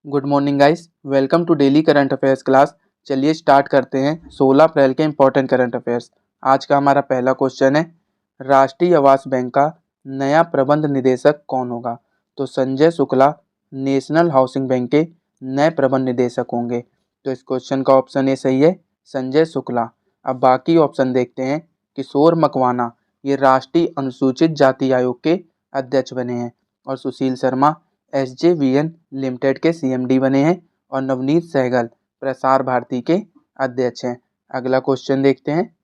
Good morning guys, welcome to daily current affairs class. चलिए start करते हैं 16 अप्रैल के इंपॉर्टेंट करंट अफेयर्स। आज का हमारा पहला क्वेश्चन है, राष्ट्रीय आवास बैंक का नया प्रबंध निदेशक कौन होगा? तो Sanjay Shukla national housing bank के नए प्रबंध निदेशक होंगे। तो इस क्वेश्चन का ऑप्शन ए सही है, संजय शुक्ला। अब बाकी ऑप्शन देखते हैं। किशोर मकवाना ये राष्ट्रीय अनुसूचित जाति आयोग के अध्यक्ष बने हैं, और सुशील शर्मा SJVN लिमिटेड के CMD बने हैं, और नवनीत सहगल प्रसार भारती के अध्यक्ष हैं। अगला क्वेश्चन देखते हैं।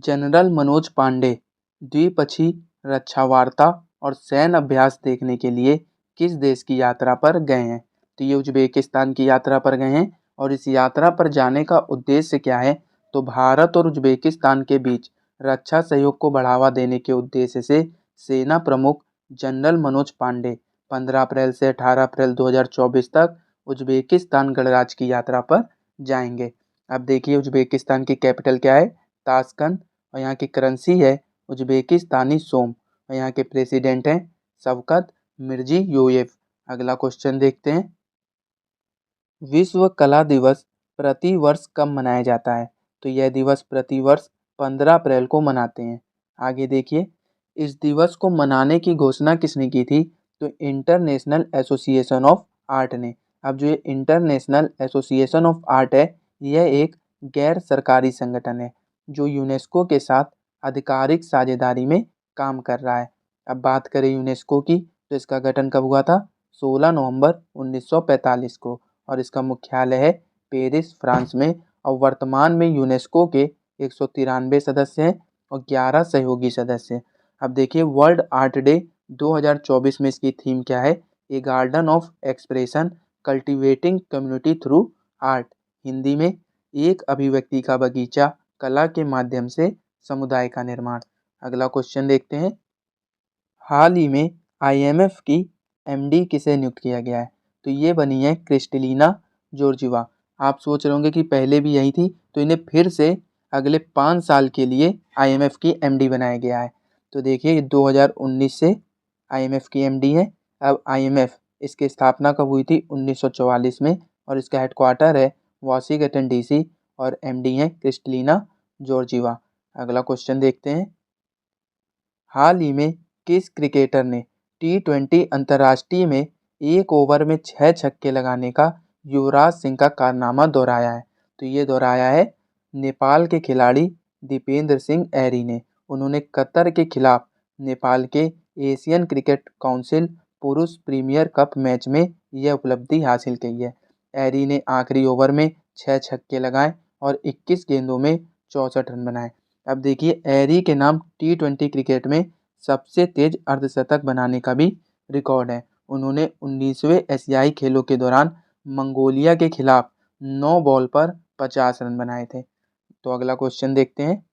जनरल मनोज पांडे द्विपक्षीय रक्षा वार्ता और सैन्य अभ्यास देखने के लिए किस देश की यात्रा पर गए हैं? तो ये उज्बेकिस्तान की यात्रा पर गए हैं, और इस यात्रा पर जाने का उद्देश्य क्या है? तो भारत और उज्बेकिस्तान के बीच रक्षा सहयोग को बढ़ावा देने के उद्देश्य से सेना प्रमुख जनरल मनोज पांडे 15 अप्रैल से 18 अप्रैल 2024 तक उज्बेकिस्तान गणराज्य की यात्रा पर जाएंगे। अब देखिए उज्बेकिस्तान की कैपिटल क्या है? ताशकंद। और यहाँ की करेंसी है उज्बेकिस्तानी सोम, और यहाँ के प्रेसिडेंट हैं शवकत मिर्जियोयेव। अगला क्वेश्चन देखते हैं। विश्व कला दिवस प्रति वर्ष कब मनाया जाता है? तो यह दिवस प्रति वर्ष 15 अप्रैल को मनाते हैं। आगे देखिए, इस दिवस को मनाने की घोषणा किसने की थी? तो इंटरनेशनल एसोसिएशन ऑफ आर्ट ने। अब जो ये इंटरनेशनल एसोसिएशन ऑफ आर्ट है, यह एक गैर सरकारी संगठन है जो यूनेस्को के साथ आधिकारिक साझेदारी में काम कर रहा है। अब बात करें यूनेस्को की, तो इसका गठन कब हुआ था? 16 नवंबर 1945 को, और इसका मुख्यालय है पेरिस, फ्रांस में। और वर्तमान में यूनेस्को के 193 सदस्य हैं और 11 सहयोगी सदस्य हैं। अब देखिए वर्ल्ड आर्ट डे 2024 में इसकी थीम क्या है? A garden of expression cultivating community through art. Hindi में एक अभिव्यक्ति का बगीचा, कला के माध्यम से समुदाय का निर्माण। अगला क्वेश्चन देखते हैं। हाल ही में IMF की MD किसे नियुक्त किया गया है? तो ये बनी है क्रिस्टलिना जॉर्जिवा। आप सोच रहे होंगे कि पहले भी यही थी, तो इन्हें फिर से अगले 5 साल के लिए IMF की MD बनाया गया है। तो देखिए ये 2019 से IMF की MD है। अब IMF इसकी स्थापना कब हुई थी? 1944 में, और इसका हेडक्वार्टर है वाशिंगटन DC, और MD है क्रिस्टलिना जॉर्जिवा। अगला क्वेश्चन देखते हैं। हाल ही में किस क्रिकेटर ने T20 अंतर्राष्ट्रीय में एक ओवर में 6 छक्के लगाने का युवराज सिंह का कारनामा दोहराया है? तो ये दोहराया है नेपाल के खिलाड़ी दीपेंद्र सिंह ऐरी ने। उन्होंने कतर के खिलाफ नेपाल के एशियन क्रिकेट काउंसिल पुरुष प्रीमियर कप मैच में यह उपलब्धि हासिल की है। ऐरी ने आखिरी ओवर में 6 छक्के लगाए और 21 गेंदों में 64 रन बनाए। अब देखिए ऐरी के नाम T20 क्रिकेट में सबसे तेज अर्धशतक बनाने का भी रिकॉर्ड है। उन्होंने 19वें एशियाई खेलों के दौरान मंगोलिया के खिलाफ 9 बॉल पर 50 रन बनाए थे। तो अगला क्वेश्चन देखते हैं।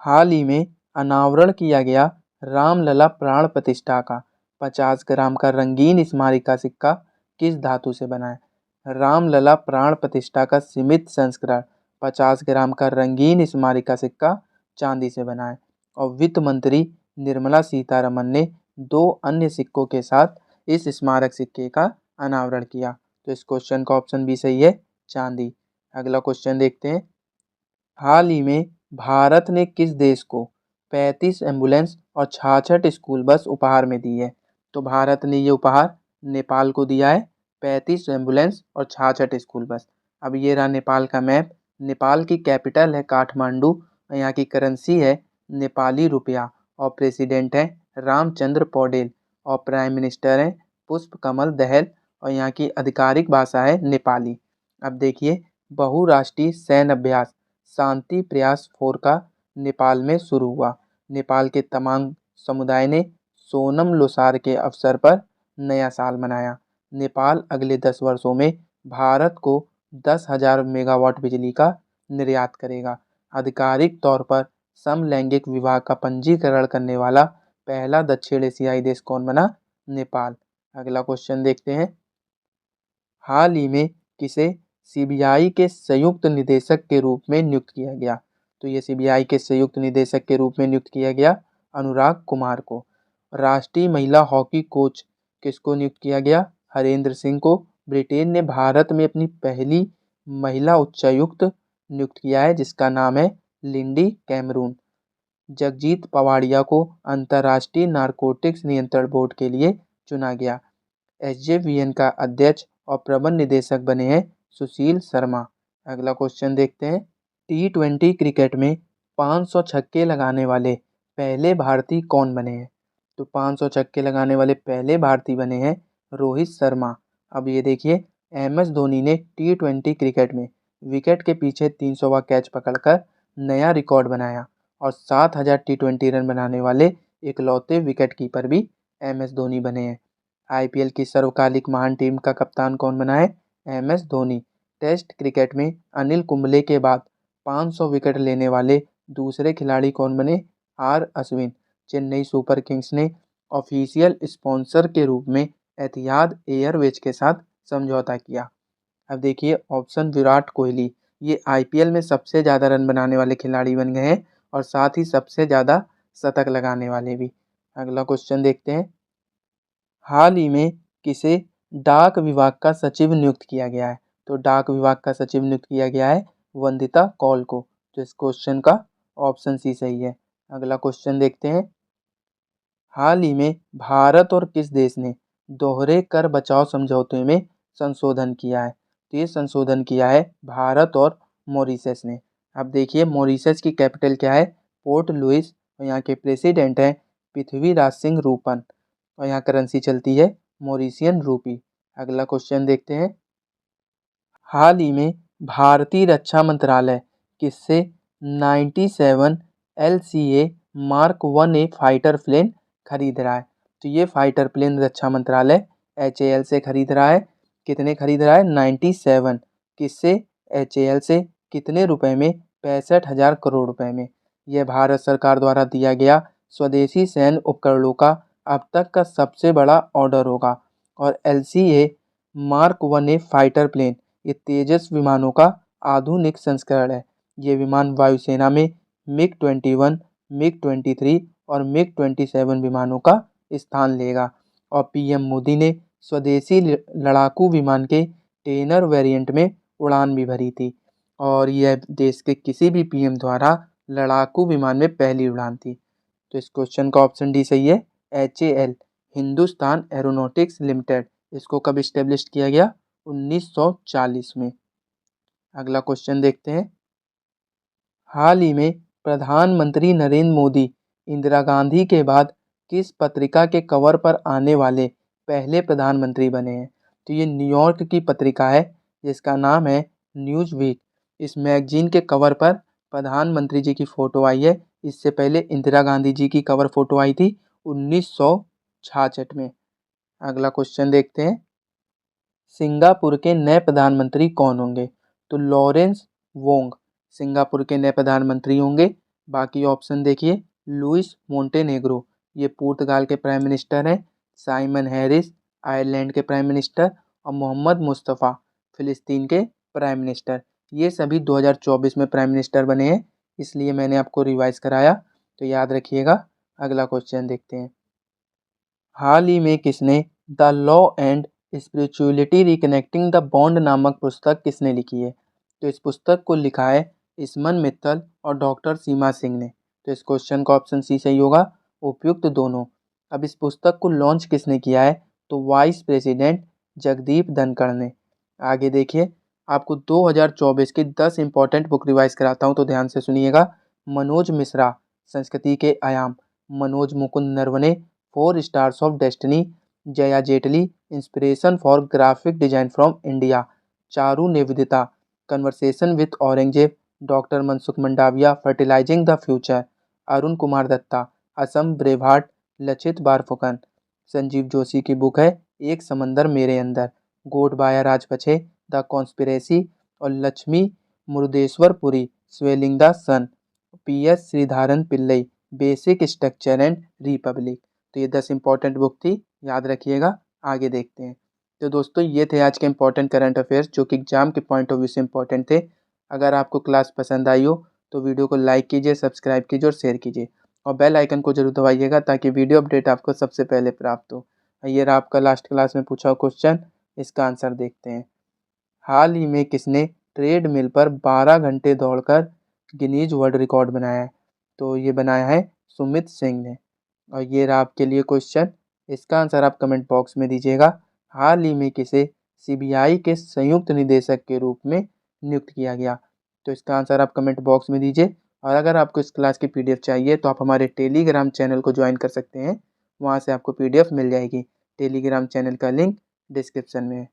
हाल ही में अनावरण किया गया रामलला प्राण प्रतिष्ठा का 50 ग्राम का रंगीन स्मारिका सिक्का किस धातु से बना है? रामलला प्राण प्रतिष्ठा का सीमित संस्करण 50 ग्राम का रंगीन स्मारिका सिक्का चांदी से बना है। और वित्त मंत्री निर्मला सीतारमन ने 2 अन्य सिक्कों के साथ इस स्मारक सिक्के का अनावरण किया। तो इस क्वेश्चन का ऑप्शन भी सही है, चांदी। अगला क्वेश्चन देखते हैं। हाल ही में भारत ने किस देश को 35 एम्बुलेंस और 66 स्कूल बस उपहार में दी है? तो भारत ने ये उपहार नेपाल को दिया है, 35 एम्बुलेंस और 66 स्कूल बस। अब ये रहा नेपाल का मैप। नेपाल की कैपिटल है काठमांडू, और यहाँ की करेंसी है नेपाली रुपया, और प्रेसिडेंट है रामचंद्र पौडेल, और प्राइम मिनिस्टर हैं पुष्प कमल दहल, और यहाँ की आधिकारिक भाषा है नेपाली। अब देखिए बहुराष्ट्रीय सैन्य अभ्यास शांति प्रयास 4 का नेपाल में शुरू हुआ। नेपाल के तमाम समुदाय ने सोनम लोसार के अवसर पर नया साल मनाया। नेपाल अगले 10 वर्षों में भारत को 10,000 मेगावाट बिजली का निर्यात करेगा। आधिकारिक तौर पर समलैंगिक विवाह का पंजीकरण करने वाला पहला दक्षिण एशियाई देश कौन बना? नेपाल। अगला क्वेश्चन देखते हैं। हाल ही में किसे CBI के संयुक्त निदेशक के रूप में नियुक्त किया गया? तो ये CBI के संयुक्त निदेशक के रूप में नियुक्त किया गया अनुराग कुमार को। राष्ट्रीय महिला हॉकी कोच किसको नियुक्त किया गया? हरेंद्र सिंह को ब्रिटेन ने भारत में अपनी पहली महिला उच्चायुक्त नियुक्त किया है, जिसका नाम है लिंडी कैमरून। जगजीत पवाड़िया को अंतर्राष्ट्रीय नारकोटिक्स नियंत्रण बोर्ड के लिए चुना गया। एसजेवीएन का अध्यक्ष और प्रबंध निदेशक बने हैं सुशील शर्मा। अगला क्वेश्चन देखते हैं। T20 क्रिकेट में 500 छक्के लगाने वाले पहले भारतीय कौन बने हैं? तो 500 छक्के लगाने वाले पहले भारतीय बने हैं रोहित शर्मा। अब ये देखिए, एम एस धोनी ने T20 क्रिकेट में विकेट के पीछे 300वां कैच पकड़कर नया रिकॉर्ड बनाया और 7000 T20 रन बनाने वाले इकलौते विकेट कीपर भी एम एस धोनी बने हैं। आईपीएल की सर्वकालिक महान टीम का कप्तान कौन बना है? M S Dhoni. Test cricket में अनिल कुंबले के बाद 500 विकेट लेने वाले दूसरे खिलाड़ी कौन बने? R Ashwin. Chennai super kings ने ऑफिशियल स्पॉन्सर के रूप में एतिहाद एयरवेज के साथ समझौता किया। अब देखिए ऑप्शन विराट कोहली, ये आईपीएल में सबसे ज़्यादा रन बनाने वाले खिलाड़ी बन गए हैं और साथ ही सबसे ज़्यादा शतक लगाने वाले भी। अगला क्वेश्चन देखते हैं। हाल ही में किसे डाक विभाग का सचिव नियुक्त किया गया है? तो डाक विभाग का सचिव नियुक्त किया गया है वंदिता कौल को। तो इस क्वेश्चन का ऑप्शन सी सही है। अगला क्वेश्चन देखते हैं। हाल ही में भारत और किस देश ने दोहरे कर बचाव समझौते में संशोधन किया है? तो ये संशोधन किया है भारत और मॉरिशस ने। अब देखिए मॉरिशस की कैपिटल क्या है? पोर्ट लुइस, और यहाँ के प्रेसिडेंट हैं पृथ्वीराज सिंह रूपन, और यहाँ करेंसी चलती है मॉरिशियन रूपी। अगला क्वेश्चन देखते हैं। हाल ही में भारतीय रक्षा मंत्रालय किससे 97 LCA mark 1A fighter plane खरीद रहा है? तो ये फाइटर प्लेन रक्षा मंत्रालय HAL से खरीद रहा है। कितने खरीद रहा है? 97। किससे? HAL से। कितने रुपए में? 65,000 करोड़ रुपए में। यह भारत सरकार द्वारा दिया गया स्वदेशी सैन्य उपकरणों का अब तक का सबसे बड़ा ऑर्डर होगा। और LCA mark 1A fighter plane ये तेजस विमानों का आधुनिक संस्करण है। ये विमान वायुसेना में MiG-21, MiG-23 और MiG-27 विमानों का स्थान लेगा। और पीएम मोदी ने स्वदेशी लड़ाकू विमान के टेनर वेरिएंट में उड़ान भी भरी थी, और यह देश के किसी भी पीएम द्वारा लड़ाकू विमान में पहली उड़ान थी। तो इस क्वेश्चन का ऑप्शन डी सही है। HAL हिंदुस्तान एरोनॉटिक्स लिमिटेड, इसको कब इस्टेब्लिश किया गया? 1940 में। अगला क्वेश्चन देखते हैं। हाल ही में प्रधानमंत्री नरेंद्र मोदी इंदिरा गांधी के बाद किस पत्रिका के कवर पर आने वाले पहले प्रधानमंत्री बने हैं? तो ये न्यूयॉर्क की पत्रिका है जिसका नाम है न्यूज वीक। इस मैगजीन के कवर पर प्रधानमंत्री जी की फ़ोटो आई है। इससे पहले इंदिरा गांधी जी की कवर फ़ोटो आई थी 1966 में। अगला क्वेश्चन देखते हैं। सिंगापुर के नए प्रधानमंत्री कौन होंगे? तो लॉरेंस वोंग सिंगापुर के नए प्रधानमंत्री होंगे। बाकी ऑप्शन देखिए। लुइस मोंटेनेग्रो, ये पुर्तगाल के प्राइम मिनिस्टर हैं। साइमन हैरिस, आयरलैंड के प्राइम मिनिस्टर। और मोहम्मद मुस्तफ़ा, फ़िलिस्तीन के प्राइम मिनिस्टर। ये सभी 2024 में प्राइम मिनिस्टर बने हैं, इसलिए मैंने आपको रिवाइज कराया, तो याद रखिएगा। अगला क्वेश्चन देखते हैं। हाल ही में किसने the law and spirituality reconnecting the bond नामक पुस्तक किसने लिखी है? तो इस पुस्तक को लिखा है इसमन मित्तल और डॉक्टर सीमा सिंह ने। तो इस क्वेश्चन का ऑप्शन सी सही होगा, उपयुक्त दोनों। अब इस पुस्तक को लॉन्च किसने किया है? तो वाइस प्रेसिडेंट जगदीप धनखड़ ने। आगे देखिए, आपको 2024 की 10 इंपॉर्टेंट बुक रिवाइज कराता हूँ, तो ध्यान से सुनिएगा। मनोज मिश्रा, संस्कृति के आयाम। Manoj Mukund Naravane, 4 stars of destiny. Jaya Jaitly, inspiration for graphic design from India. Charu Nivedita, conversation with Aurangzeb. Doctor Mansukh Mandaviya, fertilising the future. Arun Kumar Dutta, Assam braveheart. Lachit Barphukan. Sanjeev Joshi की बुक है एक समंदर मेरे अंदर। Gotabaya Rajapaksa, the conspiracy. और Lakshmi Murudeshwarpuri, swallowing the sun. PS Sreedharan Pillai, basic structure and republic. तो ये 10 इंपॉर्टेंट बुक थी, याद रखिएगा। आगे देखते हैं। तो दोस्तों ये थे आज के इंपॉर्टेंट करंट अफेयर्स जो कि एग्जाम के पॉइंट ऑफ व्यू से इंपॉर्टेंट थे। अगर आपको क्लास पसंद आई हो तो वीडियो को लाइक कीजिए, सब्सक्राइब कीजिए और शेयर कीजिए, और बेल आइकन को जरूर दबाइएगा ताकि वीडियो अपडेट आपको सबसे पहले प्राप्त हो। ये रहा आपका लास्ट क्लास में पूछा हुआ क्वेश्चन। इसका आंसर देखते हैं। हाल ही में किसने ट्रेडमिल पर 12 घंटे दौड़कर गिनीज वर्ल्ड रिकॉर्ड बनाया है? तो ये बनाया है सुमित सिंह ने। और ये रहा आपके लिए क्वेश्चन। इसका आंसर आप कमेंट बॉक्स में दीजिएगा। हाल ही में किसे सीबीआई के संयुक्त निदेशक के रूप में नियुक्त किया गया? तो इसका आंसर आप कमेंट बॉक्स में दीजिए। और अगर आपको इस क्लास की पीडीएफ चाहिए तो आप हमारे टेलीग्राम चैनल को ज्वाइन कर सकते हैं। वहाँ से आपको पीडीएफ मिल जाएगी। टेलीग्राम चैनल का लिंक डिस्क्रिप्शन में है।